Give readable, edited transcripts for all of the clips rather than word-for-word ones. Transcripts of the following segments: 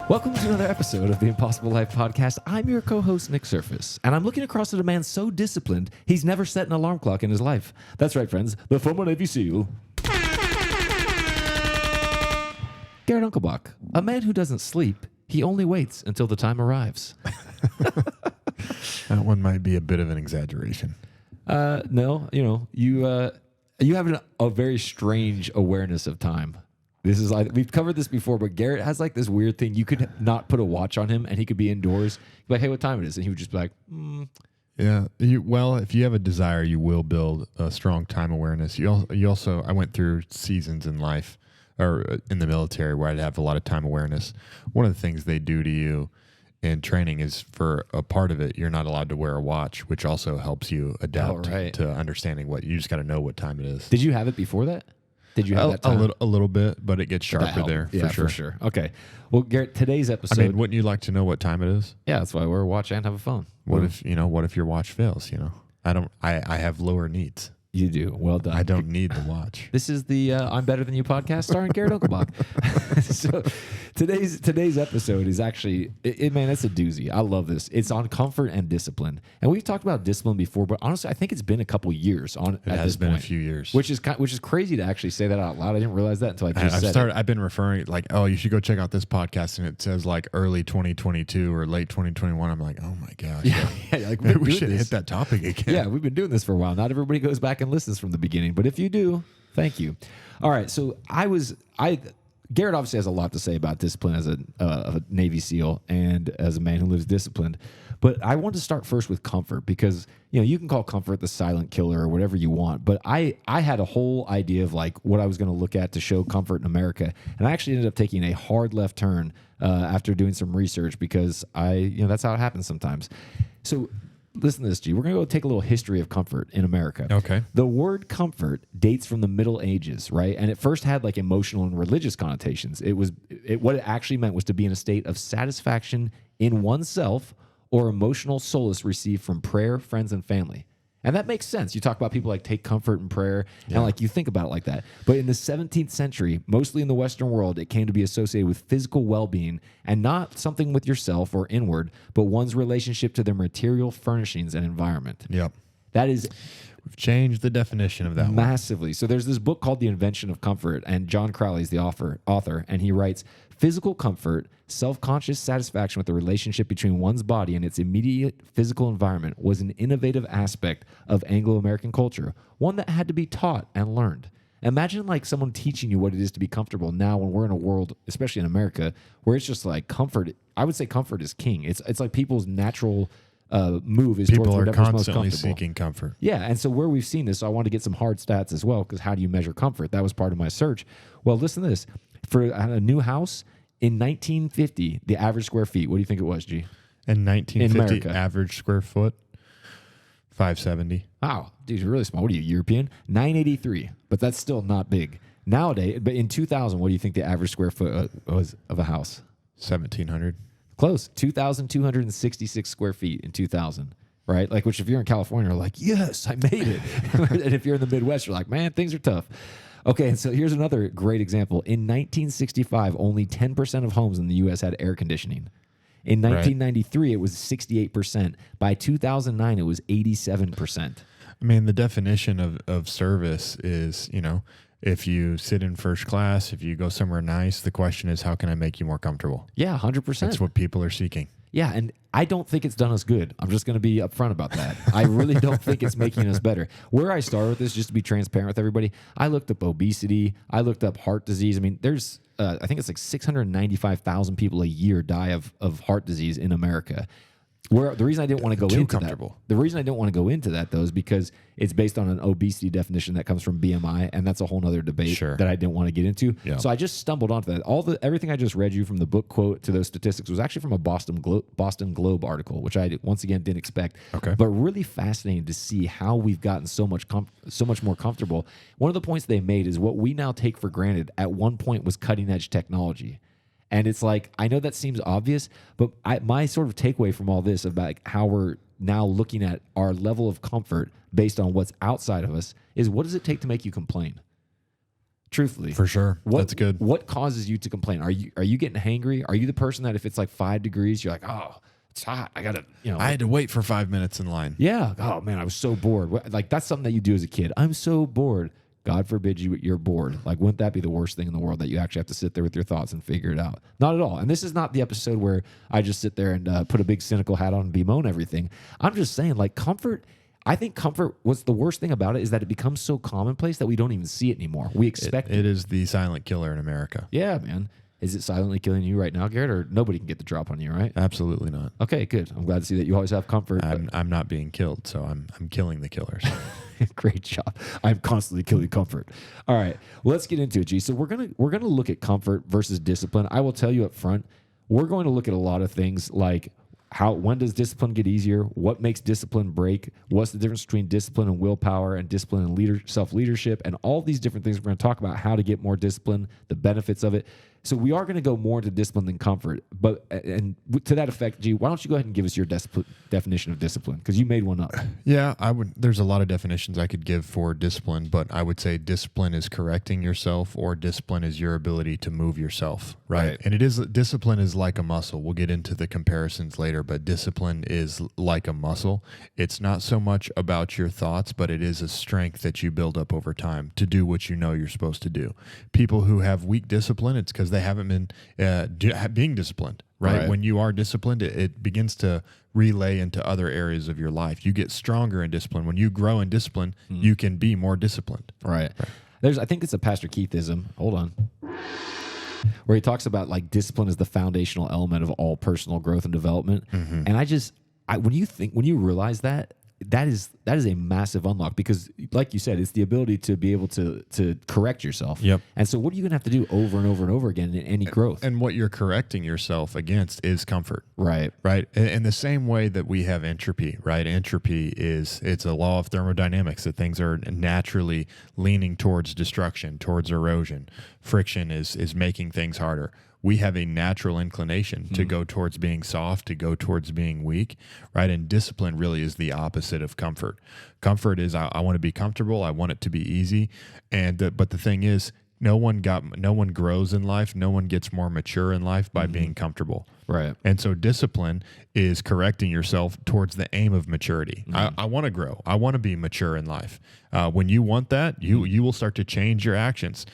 Welcome to another episode of the Impossible Life Podcast. I'm your co-host, Nick Surface, and I'm looking across at a man so disciplined, he's never set an alarm clock in his life. That's right, friends, the former Navy SEAL, Garrett Unkelbach, a man who doesn't sleep. He only waits until the time arrives. That one might be a bit of an exaggeration. No, you have a very strange awareness of time. This is like, we've covered this before, but Garrett has like this weird thing. You could not put a watch on him and he could be indoors. Be like, hey, what time it is? And he would just be like, Yeah. Well, if you have a desire, you will build a strong time awareness. You also, I went through seasons in life or in the military where I'd have a lot of time awareness. One of the things they do to you in training is, for a part of it, you're not allowed to wear a watch, which also helps you adapt to understanding you just got to know what time it is. Did you have it before that? Did you have that time? A little bit, but it gets sharper there. Yeah, for sure. Okay. Well, Garrett, today's episode. I mean, wouldn't you like to know what time it is? Yeah, that's why I wear a watch and have a phone. What if your watch fails? I have lower needs. You do. Well done. I don't need the watch. This is the I'm Better Than You podcast starring Garrett Unkelbach. So today's episode is actually, man, it's a doozy. I love this. It's on comfort and discipline. And we've talked about discipline before, but honestly, I think it's been a couple years It has been a few years. Which is crazy to actually say that out loud. I didn't realize that until I just said it. I've been referring like, oh, you should go check out this podcast, and it says like early 2022 or late 2021. I'm like, oh my gosh. Yeah, like maybe we should hit that topic again. Yeah, we've been doing this for a while. Not everybody goes back and listens from the beginning, but if you do, thank you. All right, so Garrett obviously has a lot to say about discipline as a Navy SEAL and as a man who lives disciplined. But I want to start first with comfort because you can call comfort the silent killer or whatever you want. But I had a whole idea of like what I was going to look at to show comfort in America, and I actually ended up taking a hard left turn after doing some research because that's how it happens sometimes. So listen to this, G. We're going to go take a little history of comfort in America. Okay. The word comfort dates from the Middle Ages, right? And it first had like emotional and religious connotations. What it actually meant was to be in a state of satisfaction in oneself or emotional solace received from prayer, friends, and family. And that makes sense. You talk about people like take comfort in prayer, and like you think about it like that. But in the 17th century, mostly in the Western world, it came to be associated with physical well-being and not something with yourself or inward, but one's relationship to their material furnishings and environment. Yep. We've changed the definition of that massively. So there's this book called The Invention of Comfort, and John Crowley is the author, and he writes, physical comfort, self-conscious satisfaction with the relationship between one's body and its immediate physical environment was an innovative aspect of Anglo-American culture, one that had to be taught and learned. Imagine like someone teaching you what it is to be comfortable now when we're in a world, especially in America, where it's just like comfort. I would say comfort is king. It's like people's natural move is People towards are whatever's most constantly comfortable. seeking comfort. Yeah, and so where we've seen this, so I wanted to get some hard stats as well, because how do you measure comfort? That was part of my search. Well, listen to this. For a new house, in 1950, the average square feet, what do you think it was, G? In 1950, America. average square foot, 570. Wow, dude, you're really small. What are you, European? 983, but that's still not big. Nowadays, but in 2000, what do you think the average square foot was of a house? 1,700. Close, 2,266 square feet in 2000, right? Like, which if you're in California, you're like, yes, I made it. And if you're in the Midwest, you're like, man, things are tough. Okay, and so here's another great example. In 1965, only 10% of homes in the U.S. had air conditioning. In 1993, it was 68%. By 2009, it was 87%. I mean, the definition of service is, if you sit in first class, if you go somewhere nice, the question is, how can I make you more comfortable? Yeah, 100%. That's what people are seeking. Yeah, and I don't think it's done us good. I'm just going to be upfront about that. I really don't think it's making us better. Where I start with this, just to be transparent with everybody, I looked up obesity. I looked up heart disease. I mean, there's, I think it's like 695,000 people a year die of heart disease in America. Where the reason I didn't want to go into that, the reason I don't want to go into that though is because it's based on an obesity definition that comes from BMI, and that's a whole nother debate that I didn't want to get into. Yeah. So I just stumbled onto that. Everything I just read you from the book quote to those statistics was actually from a Boston Globe article, which I once again didn't expect. Okay. But really fascinating to see how we've gotten so much more comfortable. One of the points they made is what we now take for granted at one point was cutting edge technology. And it's like, I know that seems obvious, but my sort of takeaway from all this about how we're now looking at our level of comfort based on what's outside of us is, what does it take to make you complain? Truthfully. For sure. What, That's good. What causes you to complain? Are you getting hangry? Are you the person that if it's like 5 degrees, you're like, oh, it's hot. I gotta, I had to wait for 5 minutes in line. yeah. Oh man, I was so bored. Like that's something that you do as a kid. I'm so bored. God forbid you're bored. Like, wouldn't that be the worst thing in the world that you actually have to sit there with your thoughts and figure it out? Not at all. And this is not the episode where I just sit there and put a big cynical hat on and bemoan everything. I'm just saying, like, comfort. I think comfort, what's the worst thing about it is that it becomes so commonplace that we don't even see it anymore. We expect It is the silent killer in America. Yeah, man. Is it silently killing you right now, Garrett? Or nobody can get the drop on you, right? Absolutely not. Okay, good. I'm glad to see that you always have comfort. I'm not being killed, so I'm killing the killers. Great job. I'm constantly killing comfort. All right, let's get into it, G. So we're gonna look at comfort versus discipline. I will tell you up front, we're going to look at a lot of things like when does discipline get easier? What makes discipline break? What's the difference between discipline and willpower, and discipline and self-leadership, and all these different things. We're going to talk about how to get more discipline, the benefits of it. So we are going to go more into discipline than comfort. And to that effect, G, why don't you go ahead and give us your definition of discipline? Because you made one up. Yeah, I would. There's a lot of definitions I could give for discipline, but I would say discipline is correcting yourself, or discipline is your ability to move yourself, right? And discipline is like a muscle. We'll get into the comparisons later, but discipline is like a muscle. It's not so much about your thoughts, but it is a strength that you build up over time to do what you know you're supposed to do. People who have weak discipline, it's because they haven't been being disciplined, right? When you are disciplined, it begins to relay into other areas of your life. You get stronger in discipline. When you grow in discipline, you can be more disciplined. Right. I think it's a Pastor Keithism. Hold on. Where he talks about like discipline is the foundational element of all personal growth and development. And when you realize that is a massive unlock, because like you said, it's the ability to be able to correct yourself. Yep. And so what are you going to have to do over and over and over again in any growth? And what you're correcting yourself against is comfort. Right. Right. In the same way that we have entropy, right? Entropy it's a law of thermodynamics that things are naturally leaning towards destruction, towards erosion. Friction is making things harder. We have a natural inclination to go towards being soft, to go towards being weak, right? And discipline really is the opposite of comfort. Comfort is I want to be comfortable, I want it to be easy, but the thing is, no one grows in life, no one gets more mature in life by being comfortable. Right. And so discipline is correcting yourself towards the aim of maturity. I want to grow. I want to be mature in life. When you want that, you will start to change your actions.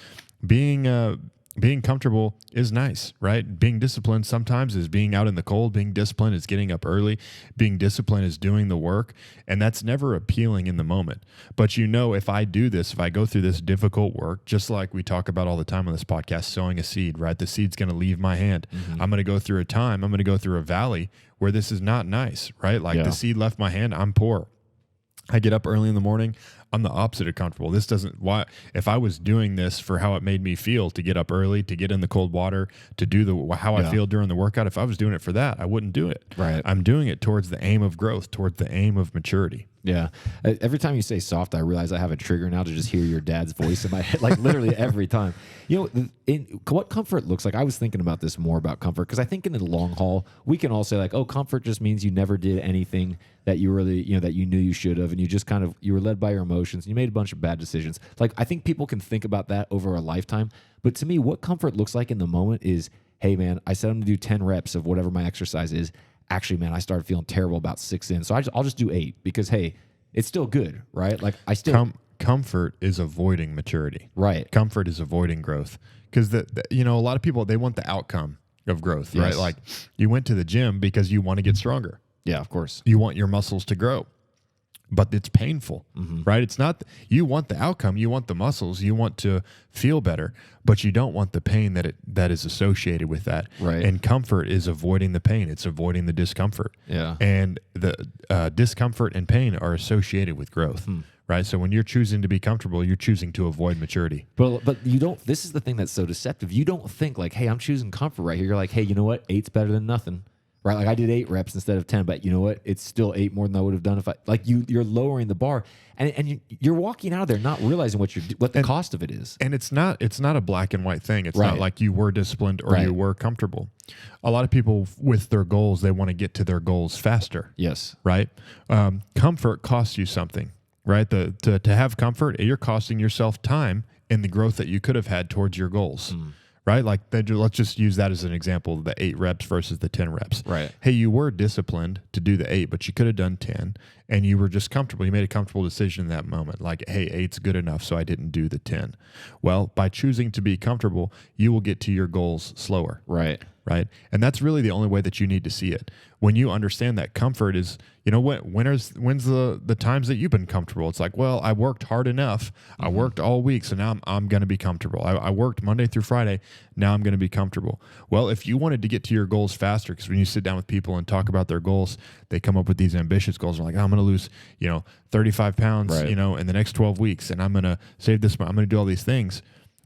Being comfortable is nice, right? Being disciplined sometimes is being out in the cold. Being disciplined is getting up early. Being disciplined is doing the work. And that's never appealing in the moment. But if I do this, if I go through this difficult work, just like we talk about all the time on this podcast, sowing a seed, right? The seed's going to leave my hand. I'm going to go through I'm going to go through a valley where this is not nice, right? Like the seed left my hand, I'm poor. I get up early in the morning. I'm the opposite of comfortable. If I was doing this for how it made me feel, to get up early, to get in the cold water, to do how I feel during the workout, if I was doing it for that, I wouldn't do it. Right. I'm doing it towards the aim of growth, towards the aim of maturity. Yeah. Every time you say soft, I realize I have a trigger now to just hear your dad's voice in my head, like literally every time. What comfort looks like, I was thinking about this more about comfort, because I think in the long haul, we can all say like, oh, comfort just means you never did anything that you really, that you knew you should have, and you just you were led by your emotions, and you made a bunch of bad decisions. Like, I think people can think about that over a lifetime. But to me, what comfort looks like in the moment is, hey, man, I said I'm going to do 10 reps of whatever my exercise is. Actually, man, I started feeling terrible about 6 in. So I'll just do 8 because, hey, it's still good, right? Like I still... Comfort is avoiding maturity. Right. Comfort is avoiding growth. Because, a lot of people, they want the outcome of growth, right? Like you went to the gym because you want to get stronger. Yeah, of course. You want your muscles to grow. But it's painful, right? It's not, you want the outcome, you want the muscles, you want to feel better, but you don't want the pain that is associated with that. Right. And comfort is avoiding the pain. It's avoiding the discomfort. Yeah. And the discomfort and pain are associated with growth, right? So when you're choosing to be comfortable, you're choosing to avoid maturity. But you don't, this is the thing that's so deceptive. You don't think like, hey, I'm choosing comfort right here. You're like, hey, you know what? 8's better than nothing. Right, like I did 8 reps instead of 10, but you know what? It's still 8 more than I would have done if you're lowering the bar, and you're walking out of there not realizing what the cost of it is. And it's not a black and white thing. It's not like you were disciplined or you were comfortable. A lot of people with their goals, they want to get to their goals faster. Yes, right. Comfort costs you something, right? To have comfort, you're costing yourself time in the growth that you could have had towards your goals. Right? Like, let's just use that as an example, the 8 reps versus the 10 reps. Right. Hey, you were disciplined to do the 8, but you could have done 10, and you were just comfortable. You made a comfortable decision in that moment. Like, hey, 8's good enough, so I didn't do the 10. Well, by choosing to be comfortable, you will get to your goals slower. Right. Right. And that's really the only way that you need to see it. When you understand that comfort is, you know what, when's the times that you've been comfortable? It's like, well, I worked hard enough. I worked all week. So now I'm going to be comfortable. I worked Monday through Friday. Now I'm going to be comfortable. Well, if you wanted to get to your goals faster, because when you sit down with people and talk about their goals, they come up with these ambitious goals. They're like, I'm going to lose, 35 pounds, Right. In the next 12 weeks. And I'm going to save this. I'm going to do all these things.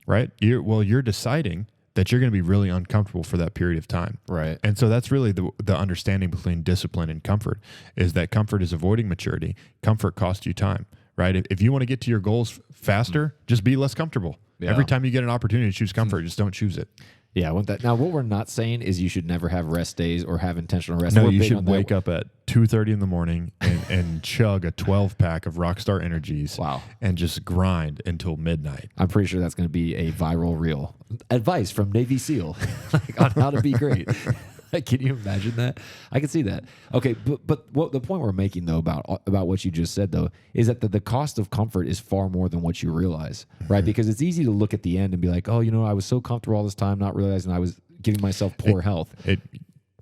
Right. You're deciding that you're going to be really uncomfortable for that period of time. Right. And so that's really the understanding between discipline and comfort, is that comfort is avoiding maturity. Comfort costs you time, right? If you want to get to your goals faster, just be less comfortable. Yeah. Every time you get an opportunity to choose comfort, just don't choose it. Yeah, I want that. Now, what we're not saying is you should never have rest days or have intentional rest. No, We're you big on should that. wake up at 2:30 in the morning and chug a 12-pack of Rockstar Energies. Wow. And just grind until midnight. I'm pretty sure that's going to be a viral reel. Advice from Navy SEAL like on how to be great. Can you imagine that? I can see that. Okay, but what the point we're making though about what you just said though is that the cost of comfort is far more than what you realize, right? Because it's easy to look at the end and be like, oh, I was so comfortable all this time, not realizing I was giving myself poor health.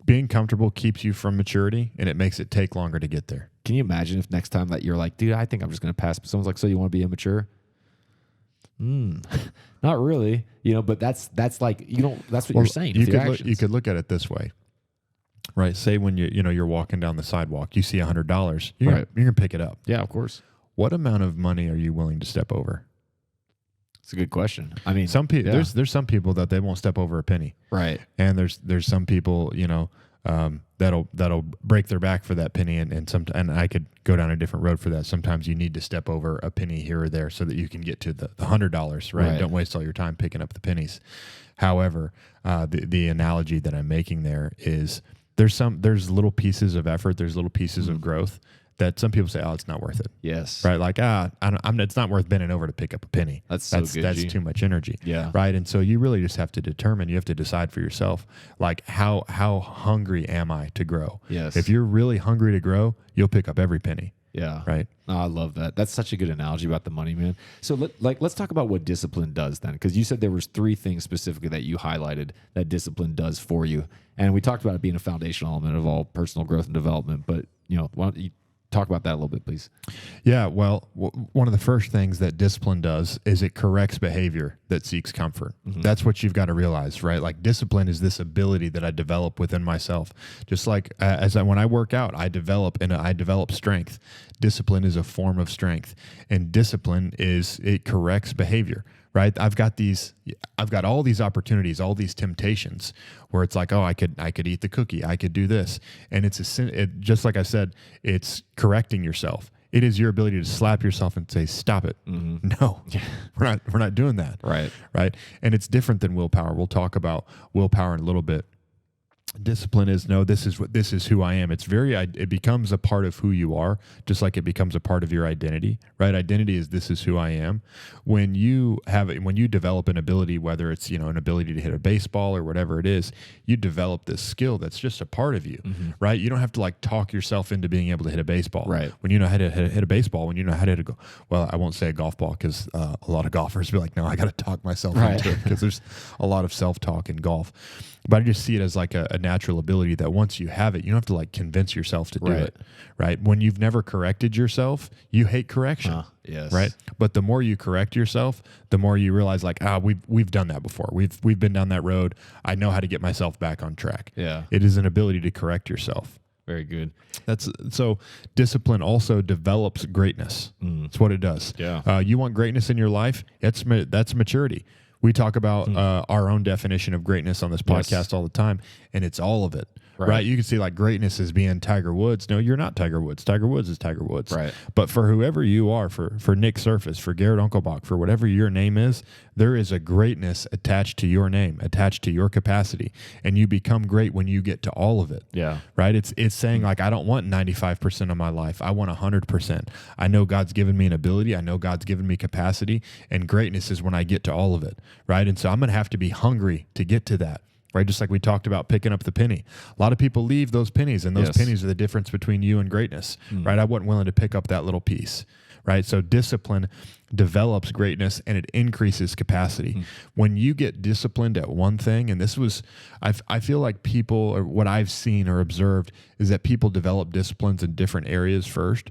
Being comfortable keeps you from maturity, and it makes it take longer to get there. Can you imagine if next time that you're like, dude, I think I'm just going to pass. Someone's like, so you want to be immature? Not really, but that's like, that's what you're saying. You could look at it this way, right? Say when you're walking down the sidewalk, you see $100, you're gonna pick it up. Yeah, of course. What amount of money are you willing to step over? It's a good question. I mean, some people, there's some people that they won't step over a penny. Right. And there's some people, that'll break their back for that penny, and I could go down a different road for that. Sometimes you need to step over a penny here or there so that you can get to the $100, right? Don't waste all your time picking up the pennies. However, the analogy that I'm making there is there's little pieces of effort, there's little pieces of growth that some people say, oh, it's not worth it. Yes. Right. Like, it's not worth bending over to pick up a penny. That's too much energy. Yeah. Right. And so you really just have to determine, you have to decide for yourself, like how hungry am I to grow? Yes. If you're really hungry to grow, you'll pick up every penny. Yeah. Right. Oh, I love that. That's such a good analogy about the money, man. So let's talk about what discipline does then, because you said there was 3 things specifically that you highlighted that discipline does for you. And we talked about it being a foundational element of all personal growth and development, but why don't you talk about that a little bit, please? Yeah, well, one of the first things that discipline does is it corrects behavior that seeks comfort. That's what you've got to realize, right? Like, discipline is this ability that I develop within myself. Just like when I work out, I develop strength. Discipline is a form of strength, and discipline it corrects behavior. Right, I've got all these opportunities, all these temptations, where it's like, oh, I could eat the cookie, I could do this, and just like I said, it's correcting yourself. It is your ability to slap yourself and say, stop it. No, we're not doing that. Right, and it's different than willpower. We'll talk about willpower in a little bit. Discipline is this is who I am. It becomes a part of who you are, just like it becomes a part of your identity, right? Identity is this is who I am. When you develop an ability, whether it's an ability to hit a baseball or whatever it is, you develop this skill that's just a part of you, right? You don't have to like talk yourself into being able to hit a baseball, right? When you know how to hit a baseball, when you know how to hit I won't say a golf ball, because a lot of golfers be like, no, I got to talk myself into it, because there's a lot of self-talk in golf. But I just see it as like a natural ability that once you have it, you don't have to like convince yourself to do it, right? When you've never corrected yourself, you hate correction, yes, right? But the more you correct yourself, the more you realize like, we've done that before. We've been down that road. I know how to get myself back on track. Yeah, it is an ability to correct yourself. Very good. So discipline also develops greatness. That's what it does. Yeah. You want greatness in your life? That's maturity. We talk about our own definition of greatness on this podcast all the time, and it's all of it, right? You can see like greatness as being Tiger Woods. No, you're not Tiger Woods. Tiger Woods is Tiger Woods. Right. But for whoever you are, for Nick Surface, for Garrett Unkelbach, for whatever your name is, there is a greatness attached to your name, attached to your capacity, and you become great when you get to all of it. Yeah. Right. It's saying like, I don't want 95% of my life. I want 100%. I know God's given me an ability. I know God's given me capacity, and greatness is when I get to all of it. Right. And so I'm going to have to be hungry to get to that. Right, just like we talked about picking up the penny. A lot of people leave those pennies, and those pennies are the difference between you and greatness. Right, I wasn't willing to pick up that little piece. Right, so discipline develops greatness and it increases capacity. When you get disciplined at one thing, and this was, I feel like people, or what I've seen or observed, is that people develop disciplines in different areas first.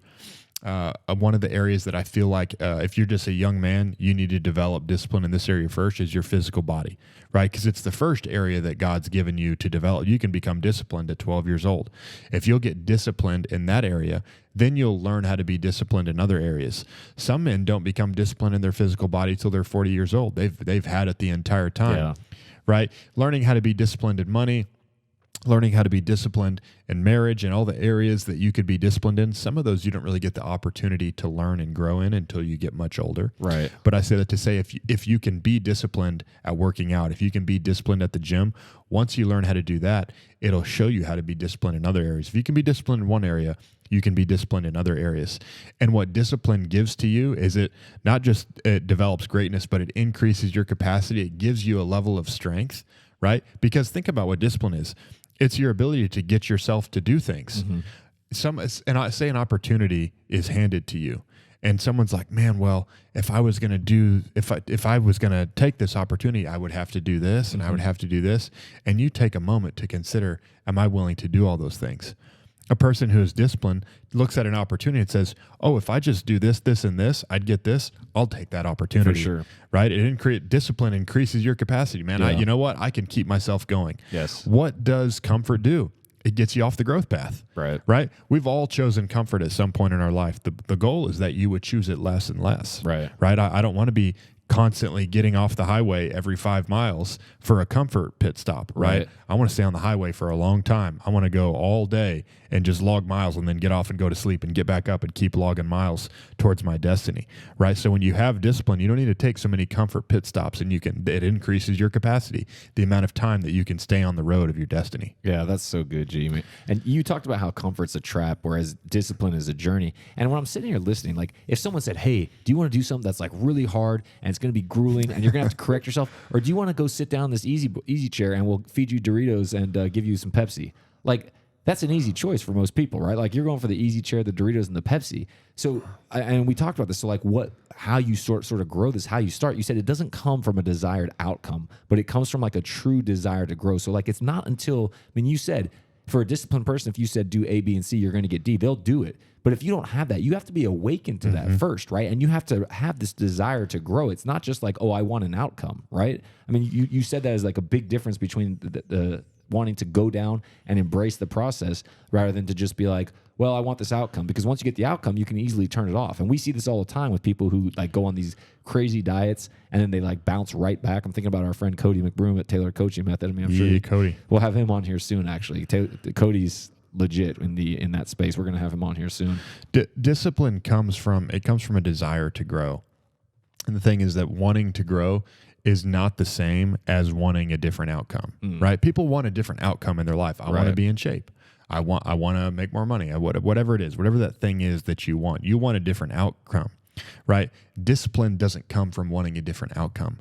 One of the areas that I feel like if you're just a young man, you need to develop discipline in this area first is your physical body, right? Because it's the first area that God's given you to develop. You can become disciplined at 12 years old. If you'll get disciplined in that area, then you'll learn how to be disciplined in other areas. Some men don't become disciplined in their physical body till they're 40 years old. They've had it the entire time, right? Learning how to be disciplined in money, learning how to be disciplined in marriage and all the areas that you could be disciplined in. Some of those you don't really get the opportunity to learn and grow in until you get much older. Right. But I say that to say if you can be disciplined at working out, if you can be disciplined at the gym, once you learn how to do that, it'll show you how to be disciplined in other areas. If you can be disciplined in one area, you can be disciplined in other areas. And what discipline gives to you is it not just it develops greatness, but it increases your capacity. It gives you a level of strength, right? Because think about what discipline is. It's your ability to get yourself to do things. And I say an opportunity is handed to you, and someone's like, "Man, well, if I was going to take this opportunity, I would have to do this, and I would have to do this." And you take a moment to consider, "Am I willing to do all those things?" A person who is disciplined looks at an opportunity and says, "Oh, if I just do this, this, and this, I'd get this. I'll take that opportunity." For sure. Right? Discipline increases your capacity, man. Yeah. You know what? I can keep myself going. Yes. What does comfort do? It gets you off the growth path. Right. Right? We've all chosen comfort at some point in our life. The goal is that you would choose it less and less. Right. Right? I don't want to be constantly getting off the highway every 5 miles for a comfort pit stop, right? I want to stay on the highway for a long time. I want to go all day and just log miles and then get off and go to sleep and get back up and keep logging miles towards my destiny, right? So when you have discipline, you don't need to take so many comfort pit stops, and it increases your capacity, the amount of time that you can stay on the road of your destiny. Yeah, that's so good, G. And you talked about how comfort's a trap, whereas discipline is a journey. And when I'm sitting here listening, like if someone said, "Hey, do you want to do something that's like really hard and it's going to be grueling and you're going to have to correct yourself, or do you want to go sit down in this easy chair and we'll feed you Doritos and give you some Pepsi?" Like that's an easy choice for most people, right? Like you're going for the easy chair, the Doritos, and the Pepsi. So, and we talked about this. So, like, how you sort of grow this, how you start. You said it doesn't come from a desired outcome, but it comes from like a true desire to grow. So, like, it's not until you said for a disciplined person, if you said do A, B, and C, you're going to get D. They'll do it. But if you don't have that, you have to be awakened to that first, right? And you have to have this desire to grow. It's not just like, oh, I want an outcome, right? I mean, you said that as like a big difference between the wanting to go down and embrace the process rather than to just be like, well, I want this outcome. Because once you get the outcome, you can easily turn it off. And we see this all the time with people who like go on these crazy diets and then they like bounce right back. I'm thinking about our friend Cody McBroom at Taylor Coaching Method. I mean, I'm sure Cody. We'll have him on here soon, actually. Cody's legit in that space. We're going to have him on here soon. Discipline comes from a desire to grow. And the thing is that wanting to grow is not the same as wanting a different outcome, right? People want a different outcome in their life. I want to be in shape. I want to make more money. Whatever it is, whatever that thing is that you want a different outcome, right? Discipline doesn't come from wanting a different outcome.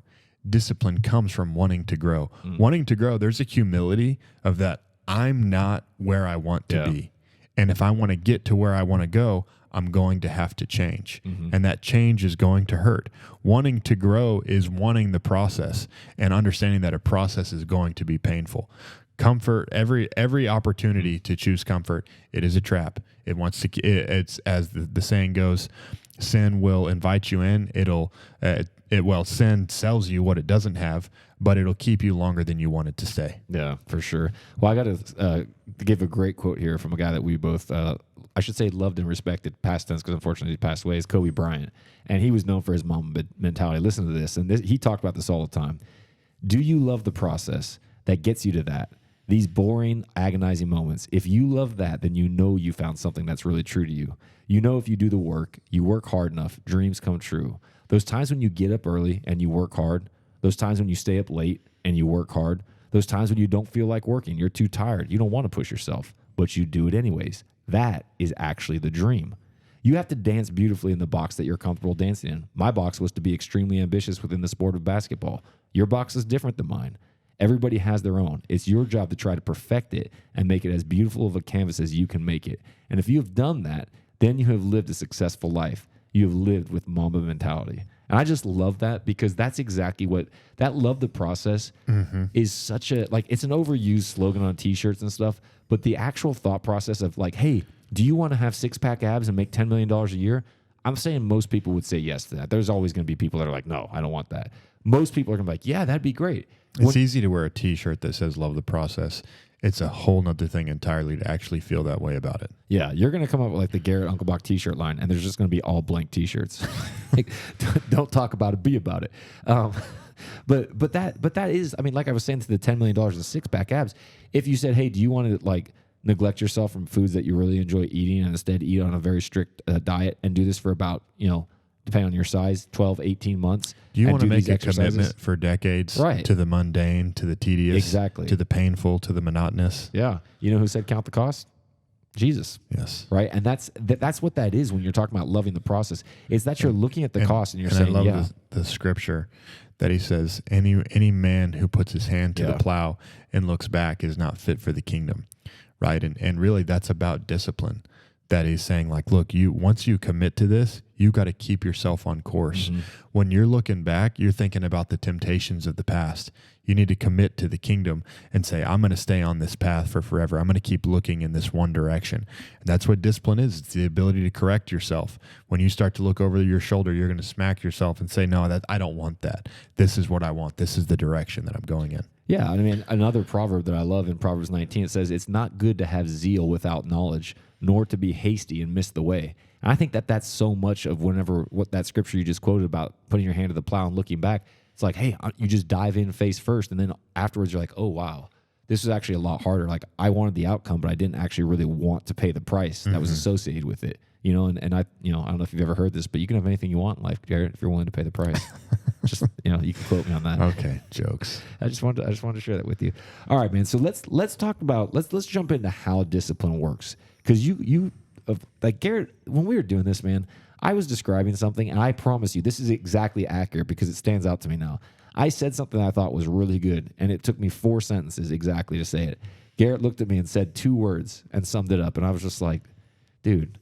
Discipline comes from wanting to grow. Wanting to grow, there's a humility of that I'm not where I want to be. And if I want to get to where I want to go, I'm going to have to change. And that change is going to hurt. Wanting to grow is wanting the process and understanding that a process is going to be painful. Comfort, every opportunity to choose comfort, it is a trap. It's as the saying goes, sin will invite you in. Sin sells you what it doesn't have, but it'll keep you longer than you want it to stay. Yeah, for sure. Well, I got to give a great quote here from a guy that we both, I should say, loved and respected, past tense, because unfortunately he passed away, is Kobe Bryant. And he was known for his mom mentality. Listen to this. And he talked about this all the time. Do you love the process that gets you to that? These boring, agonizing moments. If you love that, then you know you found something that's really true to you. You know if you do the work, you work hard enough, dreams come true. Those times when you get up early and you work hard, those times when you stay up late and you work hard, those times when you don't feel like working, you're too tired, you don't want to push yourself, but you do it anyways. That is actually the dream. You have to dance beautifully in the box that you're comfortable dancing in. My box was to be extremely ambitious within the sport of basketball. Your box is different than mine. Everybody has their own. It's your job to try to perfect it and make it as beautiful of a canvas as you can make it. And if you have done that, then you have lived a successful life. You have lived with Mamba mentality. And I just love that because that's exactly what that love the process is such a, like, it's an overused slogan on t-shirts and stuff, but the actual thought process of like, hey, do you want to have 6-pack abs and make $10 million a year? I'm saying most people would say yes to that. There's always going to be people that are like, no, I don't want that. Most people are going to be like, yeah, that'd be great. It's easy to wear a t-shirt that says love the process. It's a whole nother thing entirely to actually feel that way about it. Yeah, you're going to come up with like the Garrett Unkelbach t-shirt line, and there's just going to be all blank t-shirts. Like, don't talk about it, be about it. But that is, I mean, like I was saying to the $10 million of 6-pack abs, if you said, hey, do you want to like neglect yourself from foods that you really enjoy eating and instead eat on a very strict diet and do this for about, depending on your size, 12, 18 months. Do you want to make a exercises? commitment for decades Right. to the mundane, to the tedious, Exactly. to the painful, to the monotonous? Yeah. You know who said count the cost? Jesus. Yes. Right. And that's what that is when you're talking about loving the process. It's that you're looking at the cost and you're saying, I love yeah. the scripture that he says, any man who puts his hand to the plow and looks back is not fit for the kingdom. Right. And really that's about discipline. That he's saying, like, look, once you commit to this, you got to keep yourself on course. When you're looking back, you're thinking about the temptations of the past. You need to commit to the kingdom and say, I'm going to stay on this path for forever. I'm going to keep looking in this one direction. And that's what discipline is. It's the ability to correct yourself. When you start to look over your shoulder, you're going to smack yourself and say, no, I don't want that. This is what I want. This is the direction that I'm going in. Yeah. I mean, another proverb that I love in Proverbs 19, it says, it's not good to have zeal without knowledge, nor to be hasty and miss the way. And I think that's so much of what that scripture you just quoted about putting your hand to the plow and looking back. It's like, hey, you just dive in face first. And then afterwards you're like, oh, wow, this is actually a lot harder. Like I wanted the outcome, but I didn't actually really want to pay the price that was associated with it. And I don't know if you've ever heard this, but you can have anything you want in life, Garrett, if you're willing to pay the price. Just, you can quote me on that. Okay. Jokes. I just wanted to share that with you. All right, man. So let's talk about, let's jump into how discipline works. Cause like Garrett, when we were doing this, man, I was describing something and I promise you this is exactly accurate because it stands out to me now. I said something I thought was really good and it took me 4 sentences exactly to say it. Garrett looked at me and said 2 words and summed it up. And I was just like, dude,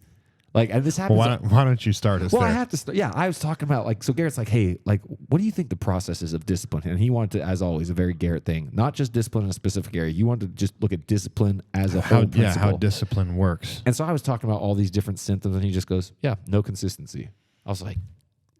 like, and this happens. Well, why don't you start us there? I have to start. Yeah, I was talking about like, so Garrett's like, hey, like, what do you think the process is of discipline? And he wanted to, as always, a very Garrett thing, not just discipline in a specific area. You wanted to just look at discipline as a whole principle. Yeah, how discipline works. And so I was talking about all these different symptoms, and he just goes, yeah, no consistency. I was like,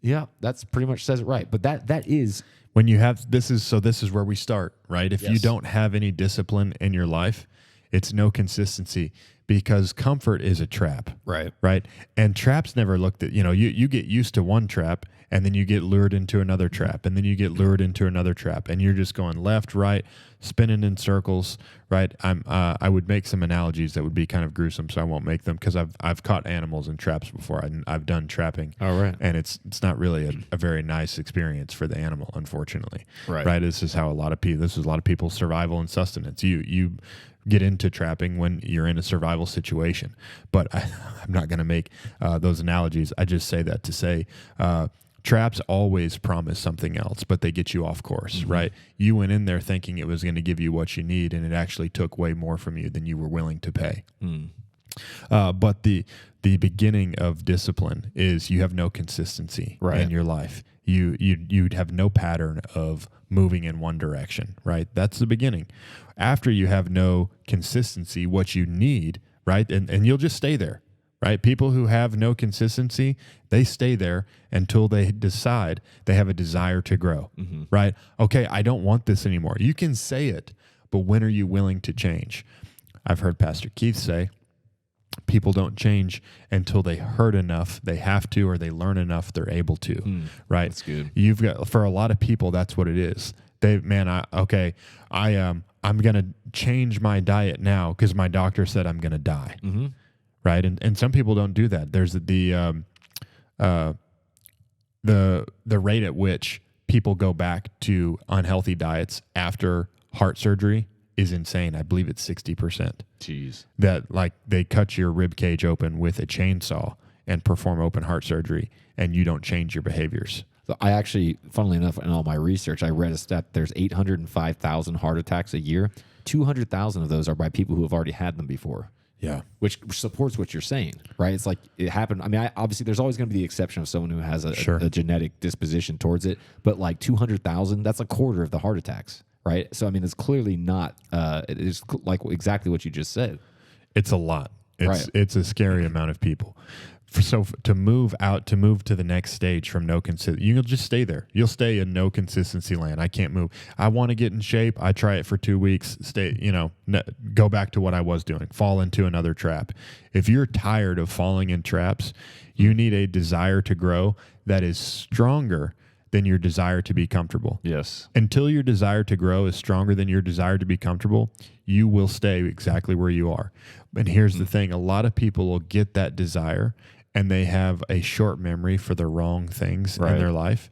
yeah, that's pretty much says it right. But that is when you have this is where we start, right? If you don't have any discipline in your life, it's no consistency. Because comfort is a trap. Right. And traps never looked at, you get used to one trap and then you get lured into another trap and then you get lured into another trap and you're just going left, right, spinning in circles, right? I would make some analogies that would be kind of gruesome, so I won't make them because I've caught animals in traps before. I've done trapping. All right. And it's not really a very nice experience for the animal, unfortunately. Right. This is how a lot of people's survival and sustenance. You get into trapping when you're in a survival situation. But I'm not going to make those analogies. I just say that to say traps always promise something else, but they get you off course, right? You went in there thinking it was going to give you what you need, and it actually took way more from you than you were willing to pay. But the beginning of discipline is you have no consistency in your life. You'd have no pattern of moving in one direction, right? That's the beginning. After you have no consistency, what you need, right? And you'll just stay there, right? People who have no consistency, they stay there until they decide they have a desire to grow, right? Okay, I don't want this anymore. You can say it, but when are you willing to change? I've heard Pastor Keith say, people don't change until they hurt enough, they have to, or they learn enough, they're able to, right? That's good. You've got, for a lot of people, that's what it is. I'm going to change my diet now because my doctor said I'm going to die. Mm-hmm. Right. And some people don't do that. There's the rate at which people go back to unhealthy diets after heart surgery is insane. I believe it's 60%. Jeez. That like they cut your rib cage open with a chainsaw and perform open heart surgery, and you don't change your behaviors. So I actually, funnily enough, in all my research, I read a stat. There's 805,000 heart attacks a year. 200,000 of those are by people who have already had them before. Yeah. Which supports what you're saying, right? It's like it happened. I mean, obviously, there's always going to be the exception of someone who has a genetic disposition towards it. But like 200,000, that's a quarter of the heart attacks, right? So I mean, it's clearly not. It is like exactly what you just said. It's a lot. Right. It's a scary amount of people. So to move to the next stage from no consistency, you'll just stay there. You'll stay in no consistency land. I can't move. I want to get in shape. I try it for 2 weeks. Go back to what I was doing. Fall into another trap. If you're tired of falling in traps, you need a desire to grow that is stronger than your desire to be comfortable. Yes. Until your desire to grow is stronger than your desire to be comfortable, you will stay exactly where you are. And here's the thing. A lot of people will get that desire and they have a short memory for the wrong things in their life.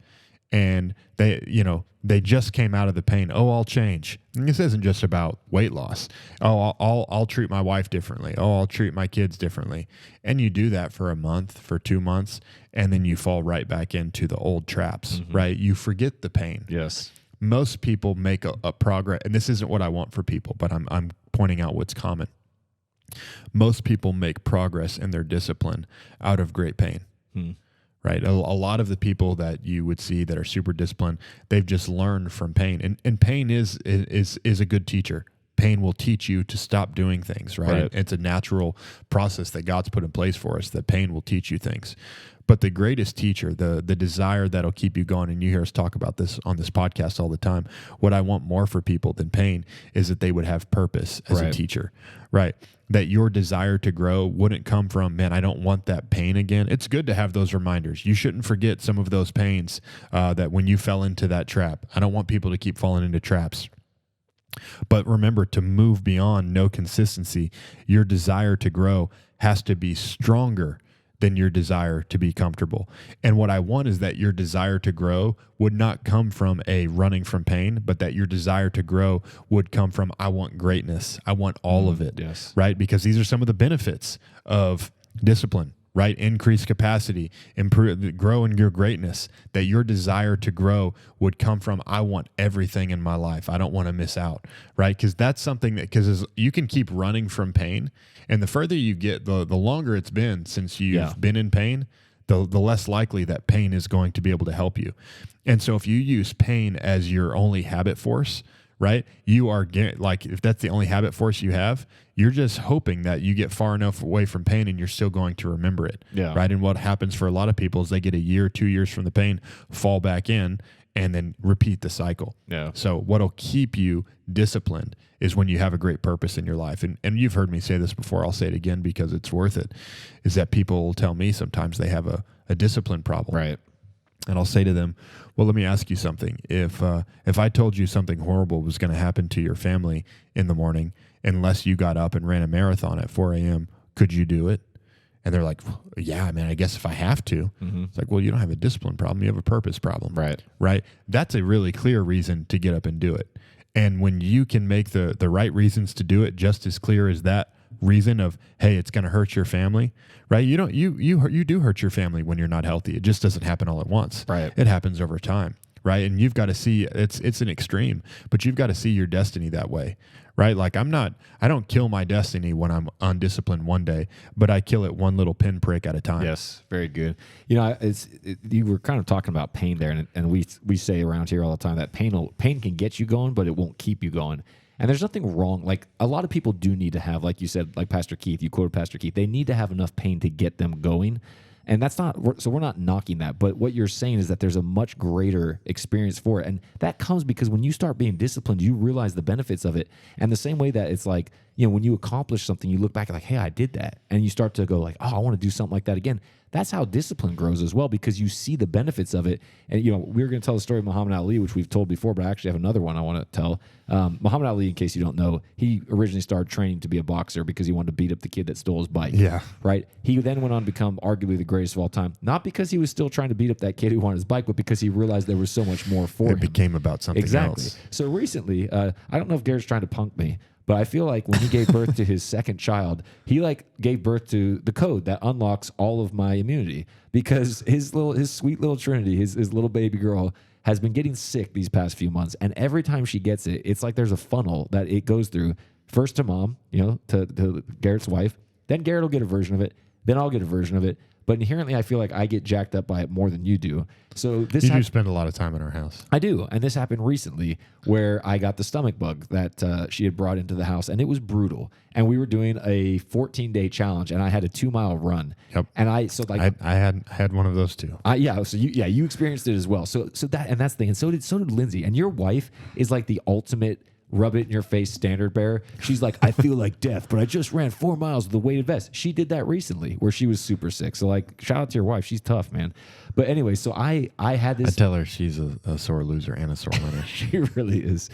And they just came out of the pain. Oh, I'll change. And this isn't just about weight loss. Oh, I'll treat my wife differently. Oh, I'll treat my kids differently. And you do that for a month, for 2 months, and then you fall right back into the old traps, right? You forget the pain. Yes. Most people make a progress, and this isn't what I want for people, but I'm pointing out what's common. Most people make progress in their discipline out of great pain. Right. A lot of the people that you would see that are super disciplined, they've just learned from pain. And pain is a good teacher. Pain will teach you to stop doing things, right? It's a natural process that God's put in place for us, that pain will teach you things. But the greatest teacher, the desire that'll keep you going, and you hear us talk about this on this podcast all the time, what I want more for people than pain is that they would have purpose as a teacher, right? That your desire to grow wouldn't come from, man, I don't want that pain again. It's good to have those reminders. You shouldn't forget some of those pains that when you fell into that trap. I don't want people to keep falling into traps. But remember, to move beyond no consistency, your desire to grow has to be stronger than your desire to be comfortable. And what I want is that your desire to grow would not come from a running from pain, but that your desire to grow would come from, I want greatness. I want all of it, right? Because these are some of the benefits of discipline, right? Increase capacity, grow in your greatness, that your desire to grow would come from, I want everything in my life. I don't want to miss out, right? Because that's something that, because you can keep running from pain, and the further you get, the longer it's been since you've been in pain, the less likely that pain is going to be able to help you. And so if you use pain as your only habit force, right? You are like, if that's the only habit force you have, you're just hoping that you get far enough away from pain and you're still going to remember it. Right. And what happens for a lot of people is they get a year, 2 years from the pain, fall back in, and then repeat the cycle. So what'll keep you disciplined is when you have a great purpose in your life. And you've heard me say this before, I'll say it again because it's worth it, is that people will tell me sometimes they have a discipline problem. Right. And I'll say to them, well, let me ask you something. If I told you something horrible was going to happen to your family in the morning, unless you got up and ran a marathon at 4 a.m., could you do it? And they're like, yeah, man, I guess if I have to. It's like, well, you don't have a discipline problem. You have a purpose problem. Right. That's a really clear reason to get up and do it. And when you can make the right reasons to do it just as clear as that reason of, hey, it's going to hurt your family, right? You do hurt your family when you're not healthy. It just doesn't happen all at once. It happens over time, right? And you've got to see it's an extreme, but you've got to see your destiny that way, right? Like I don't kill my destiny when I'm undisciplined one day, but I kill it one little pinprick at a time. Yes, very good. You know, you were kind of talking about pain there, and we say around here all the time that pain can get you going, but it won't keep you going. And there's nothing wrong. Like, a lot of people do need to have, like you said, like Pastor Keith, you quoted Pastor Keith, they need to have enough pain to get them going. And that's not, so we're not knocking that. But what you're saying is that there's a much greater experience for it. And that comes because when you start being disciplined, you realize the benefits of it. And the same way that it's like, you know, when you accomplish something, you look back and like, hey, I did that. And you start to go like, oh, I want to do something like that again. That's how discipline grows as well, because you see the benefits of it. And, we were going to tell the story of Muhammad Ali, which we've told before, but I actually have another one I want to tell. Muhammad Ali, in case you don't know, he originally started training to be a boxer because he wanted to beat up the kid that stole his bike. Yeah. Right? He then went on to become arguably the greatest of all time, not because he was still trying to beat up that kid who wanted his bike, but because he realized there was so much more for him. It became about something else. So recently, I don't know if Garrett's trying to punk me, but I feel like when he gave birth to his second child, he gave birth to the code that unlocks all of my immunity, because his sweet little Trinity, his little baby girl, has been getting sick these past few months. And every time she gets it, it's like there's a funnel that it goes through. First to mom, to Garrett's wife. Then Garrett will get a version of it. Then I'll get a version of it. But inherently, I feel like I get jacked up by it more than you do. So you do spend a lot of time in our house. I do. And this happened recently where I got the stomach bug that she had brought into the house, and it was brutal. And we were doing a 14-day challenge, and I had a 2-mile run. Yep. And I had one of those too. So you experienced it as well. So that's the thing. And so did Lindsay. And your wife is like the ultimate rub it in your face standard bearer. She's like, I feel like death, but I just ran 4 miles with a weighted vest. She did that recently where she was super sick. So shout out to your wife. She's tough, man. But anyway, so I had this. I tell her she's a sore loser and a sore winner. She really is.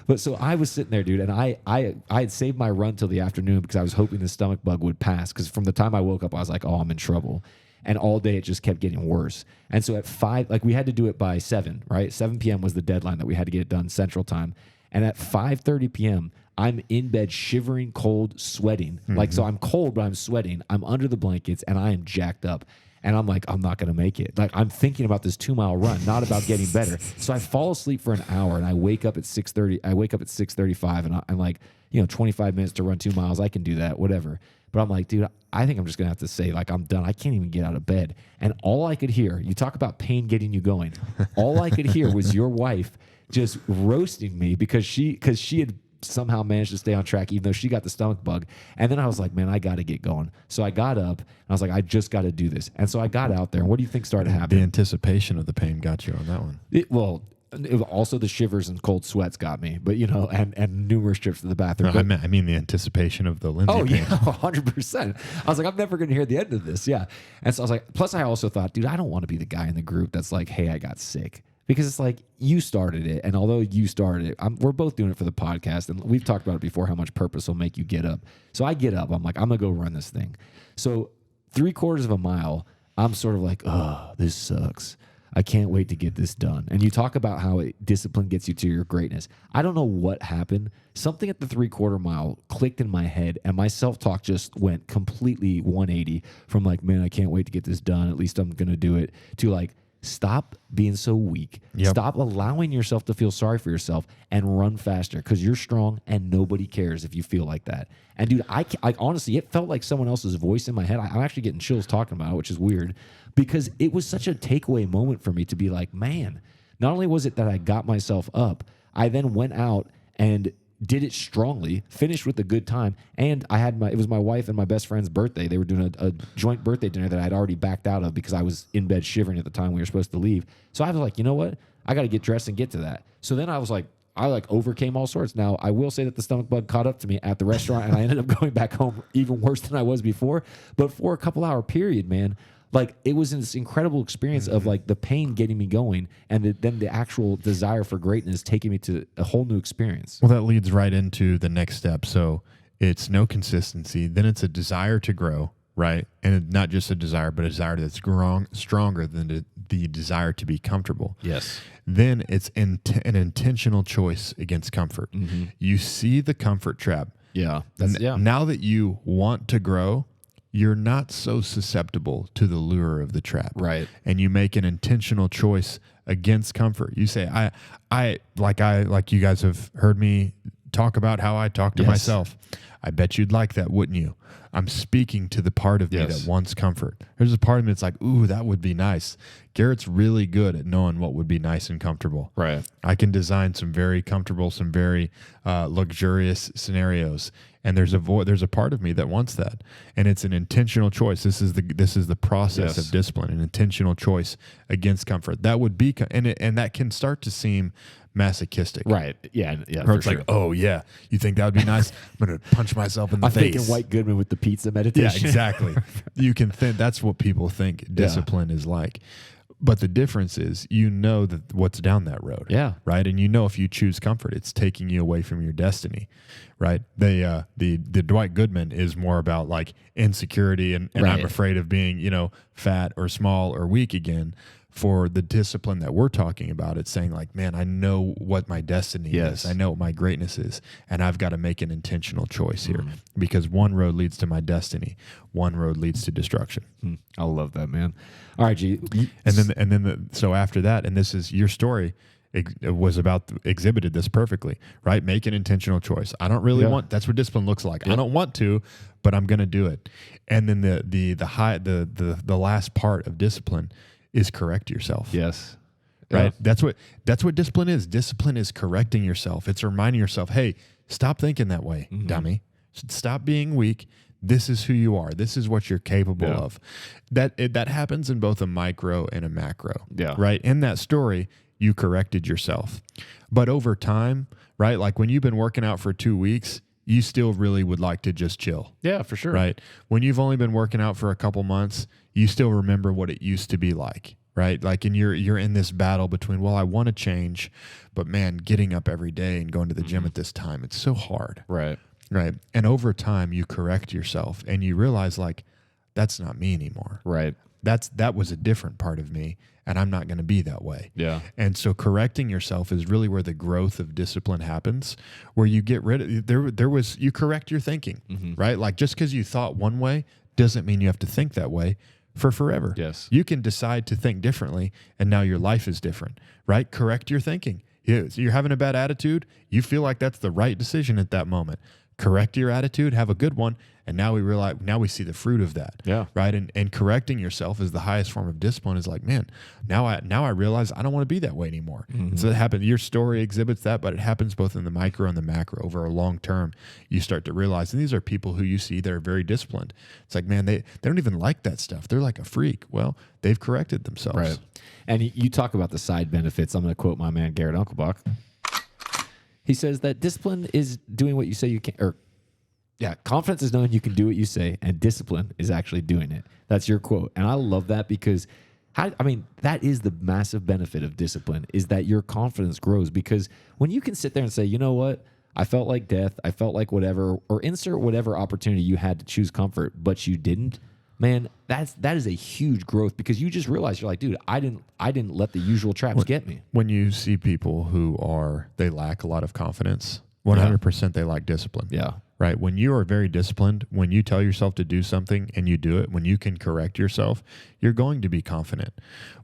But so I was sitting there, dude, and I had saved my run till the afternoon because I was hoping the stomach bug would pass, because from the time I woke up, I was like, oh, I'm in trouble. And all day it just kept getting worse. And so at 5, we had to do it by 7, right? 7 p.m. was the deadline that we had to get it done Central Time. And at 5:30 p.m., I'm in bed shivering, cold, sweating. So I'm cold, but I'm sweating. I'm under the blankets, and I am jacked up. And I'm like, I'm not going to make it. I'm thinking about this 2-mile run, not about getting better. So I fall asleep for an hour, and I wake up at 6:30. I wake up at 6:35, and I'm like, 25 minutes to run 2 miles. I can do that, whatever. But I'm like, dude, I think I'm just going to have to say, I'm done. I can't even get out of bed. And all I could hear, you talk about pain getting you going. All I could hear was your wife just roasting me because she had somehow managed to stay on track even though she got the stomach bug. And then I was like, man, I got to get going. So I got up and I was like, I just got to do this. And so I got out there. And what do you think started happening? The anticipation of the pain got you on that one. It was also the shivers and cold sweats got me, but and numerous trips to the bathroom. No, I mean the anticipation of the Lindsay pain. Yeah, 100%. I was like, I'm never going to hear the end of this. Yeah. And so I was like, plus I also thought, dude, I don't want to be the guy in the group that's like, hey, I got sick. Because it's like, you started it, and although you started it, we're both doing it for the podcast, and we've talked about it before, how much purpose will make you get up. So I get up. I'm like, I'm going to go run this thing. So 3/4 of a mile, I'm sort of like, oh, this sucks. I can't wait to get this done. And you talk about how discipline gets you to your greatness. I don't know what happened. Something at the 3/4 mile clicked in my head, and my self-talk just went completely 180 from like, man, I can't wait to get this done. At least I'm going to do it, to like, stop being so weak. Yep. Stop allowing yourself to feel sorry for yourself and run faster, because you're strong and nobody cares if you feel like that. And dude, I honestly, it felt like someone else's voice in my head. I'm actually getting chills talking about it, which is weird, because it was such a takeaway moment for me to be like, man, not only was it that I got myself up, I then went out and did it strongly, finished with a good time, and it was my wife and my best friend's birthday. They were doing a joint birthday dinner that I'd already backed out of because I was in bed shivering at the time we were supposed to leave. So I was like, you know what? I got to get dressed and get to that. So then I was like, I overcame all sorts. Now, I will say that the stomach bug caught up to me at the restaurant, and I ended up going back home even worse than I was before. But for a couple-hour period, man, it was this incredible experience of the pain getting me going, and then the actual desire for greatness taking me to a whole new experience. Well, that leads right into the next step. So it's no consistency. Then it's a desire to grow, right? And not just a desire, but a desire that's stronger than the desire to be comfortable. Yes. Then it's an intentional choice against comfort. Mm-hmm. You see the comfort trap. Yeah. Now that you want to grow, you're not so susceptible to the lure of the trap. Right. And you make an intentional choice against comfort. You say, I like you guys have heard me talk about how I talk to myself. I bet you'd like that, wouldn't you? I'm speaking to the part of me that wants comfort. There's a part of me that's like, ooh, that would be nice. Garrett's really good at knowing what would be nice and comfortable. Right. I can design some very comfortable, some very luxurious scenarios. And there's a part of me that wants that, and it's an intentional choice. This is the process of discipline, an intentional choice against comfort. That would be, and that can start to seem masochistic. Right. Yeah. Yeah. Where For it's sure. like, oh yeah, you think that would be nice? I'm gonna punch myself in the I'm face. thinking White Goodman with the pizza Yeah, meditation. exactly. You can think that's what people think discipline is like. But the difference is, you know that what's down that road. Yeah. Right. And you know, if you choose comfort, it's taking you away from your destiny. Right. The Dwight Goodman is more about like insecurity and Right. I'm afraid of being, fat or small or weak again. For the discipline that we're talking about, it's saying like, man, I know what my destiny Yes. is. I know what my greatness is. And I've got to make an intentional choice here because one road leads to my destiny. One road leads to destruction. I love that, man. All right, G. So after that, and this is your story, it was about exhibited this perfectly, right? Make an intentional choice. I don't really want. That's what discipline looks like. I don't want to, but I'm going to do it. And then the last part of discipline is correct yourself. Yes. Right. That's what discipline is. Discipline is correcting yourself. It's reminding yourself, hey, stop thinking that way, dummy. Stop being weak. This is who you are. This is what you're capable of. That happens in both a micro and a macro. Yeah. Right. In that story, you corrected yourself. But over time, right? Like when you've been working out for 2 weeks, you still really would like to just chill. Yeah, for sure. Right. When you've only been working out for a couple months, you still remember what it used to be like. Right. Like, and you're in this battle between, well, I want to change, but man, getting up every day and going to the gym at this time, it's so hard. Right. Right. And over time you correct yourself and you realize like, that's not me anymore. Right. That was a different part of me and I'm not going to be that way. Yeah. And so correcting yourself is really where the growth of discipline happens, where you get rid of, you correct your thinking, right? Like just because you thought one way doesn't mean you have to think that way for forever. Yes. You can decide to think differently and now your life is different, right? Correct your thinking. You're having a bad attitude. You feel like that's the right decision at that moment. Correct your attitude, have a good one. And now we see the fruit of that. Yeah. Right. And correcting yourself is the highest form of discipline is like, man, now I realize I don't want to be that way anymore. So it happens. Your story exhibits that, but it happens both in the micro and the macro. Over a long term, you start to realize, and these are people who you see that are very disciplined. It's like, man, they don't even like that stuff. They're like a freak. Well, they've corrected themselves. Right. And you talk about the side benefits. I'm going to quote my man, Garrett Unkelbach. He says that discipline is doing what you say you can, confidence is knowing you can do what you say, and discipline is actually doing it. That's your quote. And I love that because, that is the massive benefit of discipline, is that your confidence grows. Because when you can sit there and say, you know what, I felt like death, I felt like whatever, or insert whatever opportunity you had to choose comfort, but you didn't, man, that is a huge growth because you just realize you're like, dude, I didn't let the usual traps get me. When you see people who they lack a lot of confidence, 100% they lack discipline. Yeah. Right. When you are very disciplined, when you tell yourself to do something and you do it, when you can correct yourself, you're going to be confident.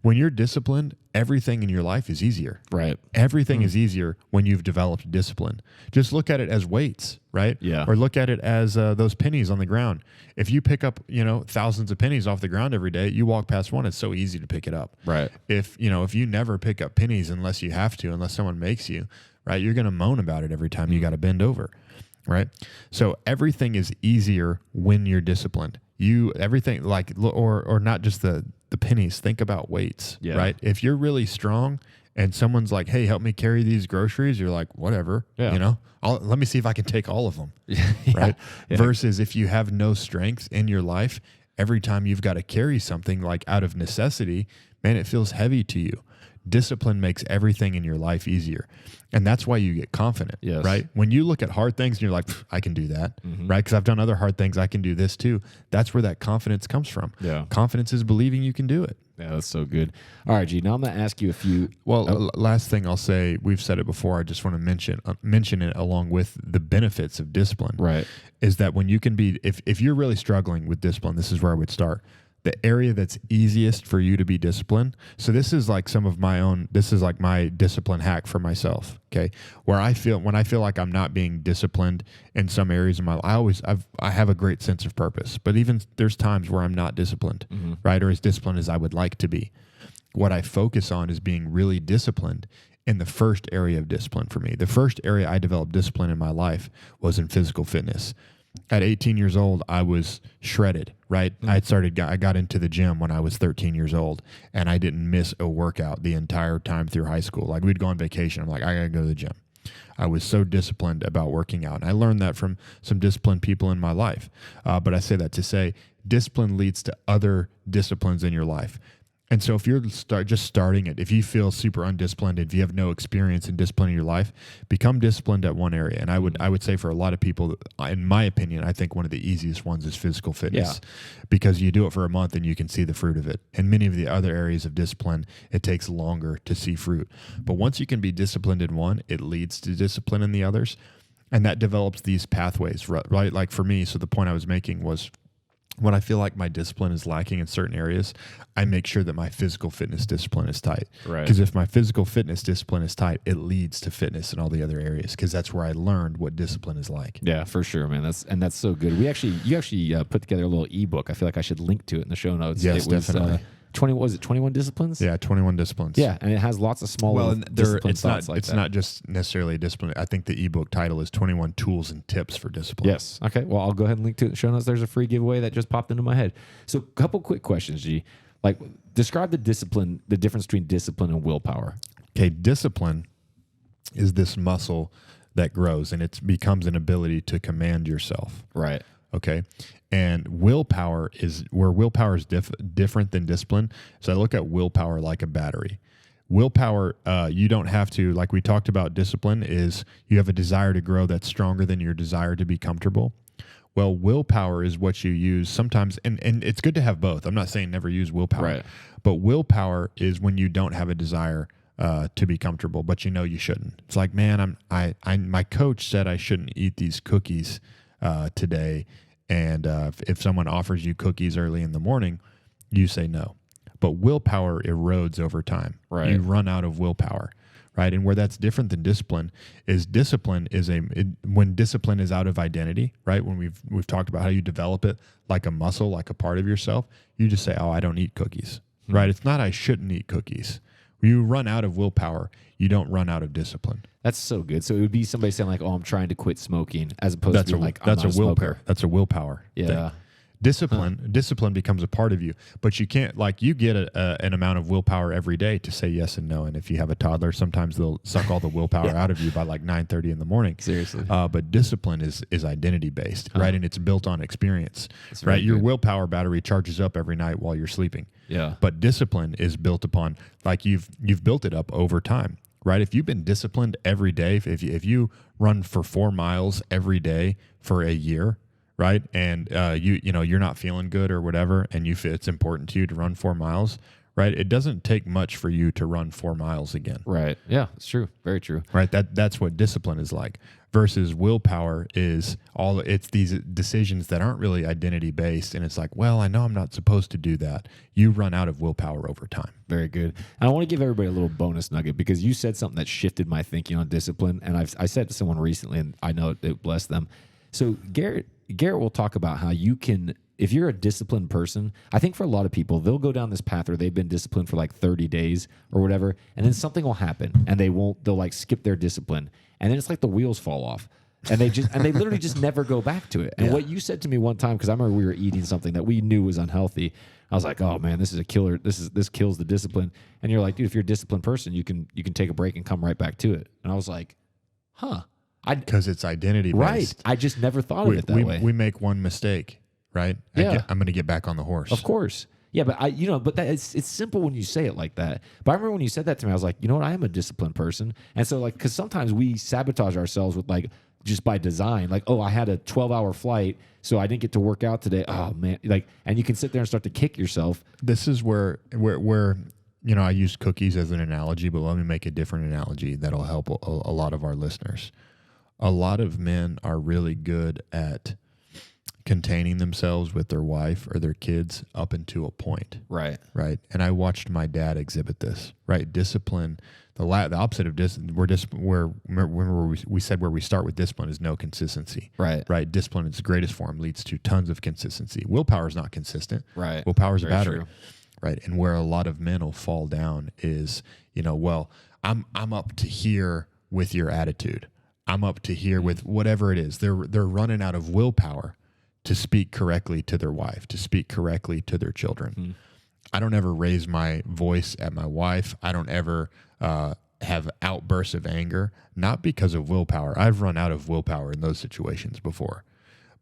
When you're disciplined, everything in your life is easier. Right. Everything is easier when you've developed discipline. Just look at it as weights, right? Yeah. Or look at it as those pennies on the ground. If you pick up, thousands of pennies off the ground every day, you walk past one, it's so easy to pick it up. Right. If you never pick up pennies unless you have to, unless someone makes you, right, you're going to moan about it every time you got to bend over. Right. So everything is easier when you're disciplined. Everything like, or not just the pennies, think about weights, right? If you're really strong and someone's like, hey, help me carry these groceries, you're like, whatever, let me see if I can take all of them. Right. Yeah. Versus if you have no strength in your life, every time you've got to carry something like out of necessity, man, it feels heavy to you. Discipline makes everything in your life easier. And that's why you get confident, right? When you look at hard things and you're like, I can do that, right? Because I've done other hard things. I can do this too. That's where that confidence comes from. Yeah. Confidence is believing you can do it. Yeah, that's so good. All right, G, now I'm going to ask you a few. Well, last thing I'll say, we've said it before. I just want to mention it along with the benefits of discipline. Right. Is that when you can be, if you're really struggling with discipline, this is where I would start. The area that's easiest for you to be disciplined. So this is like this is like my discipline hack for myself. Okay. When I feel like I'm not being disciplined in some areas of my life, I have a great sense of purpose, but even there's times where I'm not disciplined, right? Or as disciplined as I would like to be. What I focus on is being really disciplined in the first area of discipline for me. The first area I developed discipline in my life was in physical fitness. At 18 years old, I was shredded, right? I got into the gym when I was 13 years old, and I didn't miss a workout the entire time through high school. Like, we'd go on vacation. I'm like, I got to go to the gym. I was so disciplined about working out. And I learned that from some disciplined people in my life. But I say that to say discipline leads to other disciplines in your life. And so if you're just starting it, if you feel super undisciplined, if you have no experience in discipline in your life, become disciplined at one area. And I would say for a lot of people, in my opinion, I think one of the easiest ones is physical fitness, because you do it for a month and you can see the fruit of it. And many of the other areas of discipline, it takes longer to see fruit. But once you can be disciplined in one, it leads to discipline in the others. And that develops these pathways, right? Like for me, so the point I was making was, when I feel like my discipline is lacking in certain areas, I make sure that my physical fitness discipline is tight. Right. Because if my physical fitness discipline is tight, it leads to fitness in all the other areas, because that's where I learned what discipline is like. Yeah, for sure, man. That's so good. You actually put together a little ebook. I feel like I should link to it in the show notes. Yes, it was, definitely. 21 disciplines? Yeah, 21 disciplines. Yeah, and it has lots of small discipline thoughts like it's that. not just necessarily a discipline. I think the ebook title is 21 Tools and Tips for Discipline. Yes. Okay. Well, I'll go ahead and link to it in the show notes. There's a free giveaway that just popped into my head. So, a couple quick questions, G. Like, describe the difference between discipline and willpower. Okay, discipline is this muscle that grows, and it becomes an ability to command yourself. Right. Okay. And willpower is different than discipline. So I look at willpower like a battery. Willpower, you don't have to, like we talked about, discipline is you have a desire to grow that's stronger than your desire to be comfortable. Well, willpower is what you use sometimes, and it's good to have both. I'm not saying never use willpower, Right. But willpower is when you don't have a desire to be comfortable, but you know you shouldn't. It's like, man, my coach said I shouldn't eat these cookies today. And if someone offers you cookies early in the morning, you say no. But willpower erodes over time. Right. You run out of willpower, right? And where that's different than discipline is when discipline is out of identity, right? When we've talked about how you develop it like a muscle, like a part of yourself, you just say, oh, I don't eat cookies, right? It's not I shouldn't eat cookies. When you run out of willpower, you don't run out of discipline. That's so good. So it would be somebody saying like, "Oh, I'm trying to quit smoking," as opposed to being like, "I'm that's not a willpower. smoker." That's a willpower. Yeah. thing. Discipline becomes a part of you, but you can't, like, you get an amount of willpower every day to say yes and no. And if you have a toddler, sometimes they'll suck all the willpower out of you by like 9:30 in the morning. Seriously. But discipline is identity based, right? And it's built on experience, That's right? very Your good. willpower battery charges up every night while you're sleeping. Yeah. But discipline is built upon, like, you've built it up over time, right? If you've been disciplined every day, if you run for 4 miles every day for a year, right? And you're not feeling good or whatever, and you feel it's important to you to run 4 miles, right? It doesn't take much for you to run 4 miles again. Right. Yeah, it's true. Very true. Right? That's what discipline is like. Versus willpower is it's these decisions that aren't really identity based, and it's like, well, I know I'm not supposed to do that. You run out of willpower over time. Very good. And I want to give everybody a little bonus nugget because you said something that shifted my thinking on discipline, and I said to someone recently, and I know it blessed them. So Garrett will talk about how you can, if you're a disciplined person, I think for a lot of people, they'll go down this path where they've been disciplined for like 30 days or whatever, and then something will happen and they'll like skip their discipline. And then it's like the wheels fall off. And they literally just never go back to it. And what you said to me one time, because I remember we were eating something that we knew was unhealthy. I was like, oh man, this is a killer. This kills the discipline. And you're like, dude, if you're a disciplined person, you can take a break and come right back to it. And I was like, huh. Because it's identity based. Right. I just never thought of it that way. We make one mistake, right? Yeah. I'm going to get back on the horse. Of course. Yeah, but it's simple when you say it like that. But I remember when you said that to me, I was like, you know what? I am a disciplined person. And so, like, because sometimes we sabotage ourselves with, like, just by design, like, oh, I had a 12-hour flight, so I didn't get to work out today. Oh man, like, and you can sit there and start to kick yourself. This is where I use cookies as an analogy, but let me make a different analogy that'll help a lot of our listeners. A lot of men are really good at containing themselves with their wife or their kids up until a point. Right. Right. And I watched my dad exhibit this, right? Discipline, the opposite of discipline, we said where we start with discipline is no consistency. Right. Right. Discipline in its greatest form leads to tons of consistency. Willpower is not consistent. Right. Willpower is a Very battery. true. Right. And where a lot of men will fall down is, well, I'm up to here with your attitude. I'm up to here with whatever it is. They're running out of willpower to speak correctly to their wife, to speak correctly to their children. I don't ever raise my voice at my wife. I don't ever have outbursts of anger, not because of willpower. I've run out of willpower in those situations before.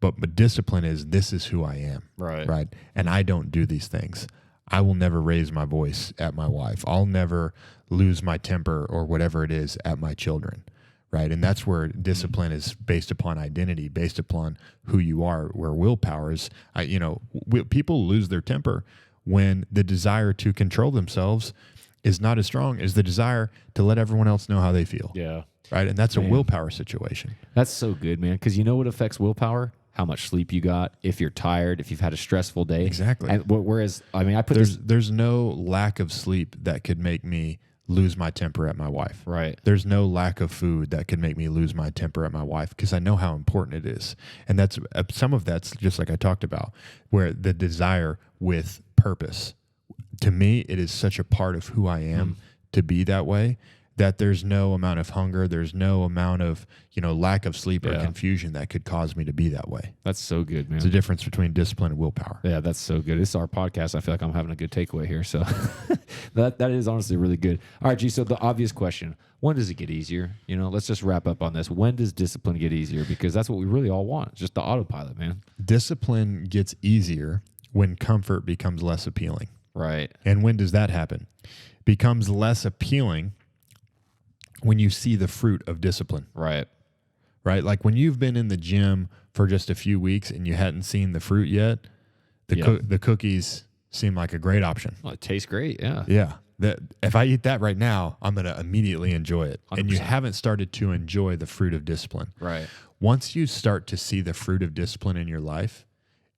But discipline is, this is who I am. Right. And I don't do these things. I will never raise my voice at my wife. I'll never lose my temper or whatever it is at my children. Right. And that's where discipline is based upon identity, based upon who you are, where willpower is, people lose their temper when the desire to control themselves is not as strong as the desire to let everyone else know how they feel. Yeah. Right. And that's a willpower situation. That's so good, man. Because you know what affects willpower? How much sleep you got, if you're tired, if you've had a stressful day. Exactly. And whereas, I mean, there's no lack of sleep that could make me lose my temper at my wife. Right. There's no lack of food that could make me lose my temper at my wife, because I know how important it is. And that's some of that's just like I talked about, where the desire with purpose. To me, it is such a part of who I am to be that way, that there's no amount of hunger, there's no amount of, lack of sleep or confusion that could cause me to be that way. That's so good, man. It's a difference between discipline and willpower. Yeah, that's so good. This is our podcast. I feel like I'm having a good takeaway here. So that is honestly really good. All right, G, so the obvious question, when does it get easier? Let's just wrap up on this. When does discipline get easier? Because that's what we really all want. It's just the autopilot, man. Discipline gets easier when comfort becomes less appealing. Right. And when does that happen? Becomes less appealing when you see the fruit of discipline. Right. Like when you've been in the gym for just a few weeks and you hadn't seen the fruit yet, the cookies seem like a great option. Well, it tastes great. Yeah. Yeah. That if I eat that right now, I'm going to immediately enjoy it. 100%. And you haven't started to enjoy the fruit of discipline. Right. Once you start to see the fruit of discipline in your life,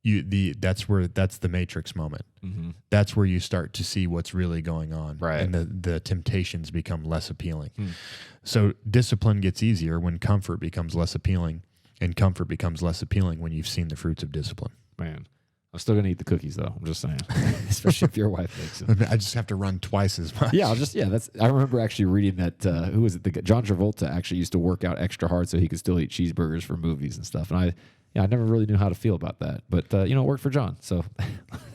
that's the matrix moment. Mm-hmm. That's where you start to see what's really going on. Right. And the temptations become less appealing. So discipline gets easier when comfort becomes less appealing, and comfort becomes less appealing when you've seen the fruits of discipline. Man, I'm still gonna eat the cookies though. I'm just saying, especially if your wife makes them. I just have to run twice as much. Yeah, I remember actually reading that. Who was it? John Travolta actually used to work out extra hard so he could still eat cheeseburgers for movies and stuff. And I never really knew how to feel about that, but it worked for John. So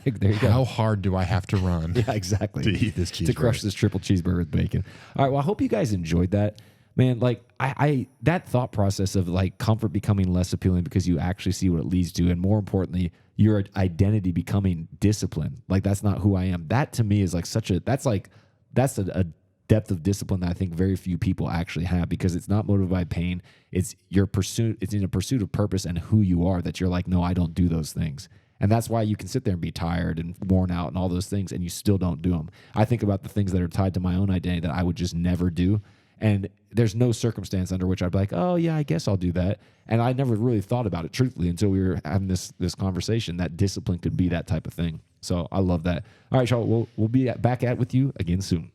there you go. How hard do I have to run? Yeah, exactly. To eat this cheeseburger, to crush this triple cheeseburger with bacon. All right. Well, I hope you guys enjoyed that, man. Like I that thought process of like comfort becoming less appealing because you actually see what it leads to, and more importantly, your identity becoming discipline. Like that's not who I am. That to me is like that's a depth of discipline that I think very few people actually have, because it's not motivated by pain. It's your pursuit. It's in a pursuit of purpose and who you are, that you're like, no, I don't do those things. And that's why you can sit there and be tired and worn out and all those things, and you still don't do them. I think about the things that are tied to my own identity that I would just never do. And there's no circumstance under which I'd be like, oh yeah, I guess I'll do that. And I never really thought about it truthfully until we were having this conversation, that discipline could be that type of thing. So I love that. All right, Charlotte, we'll be back at with you again soon.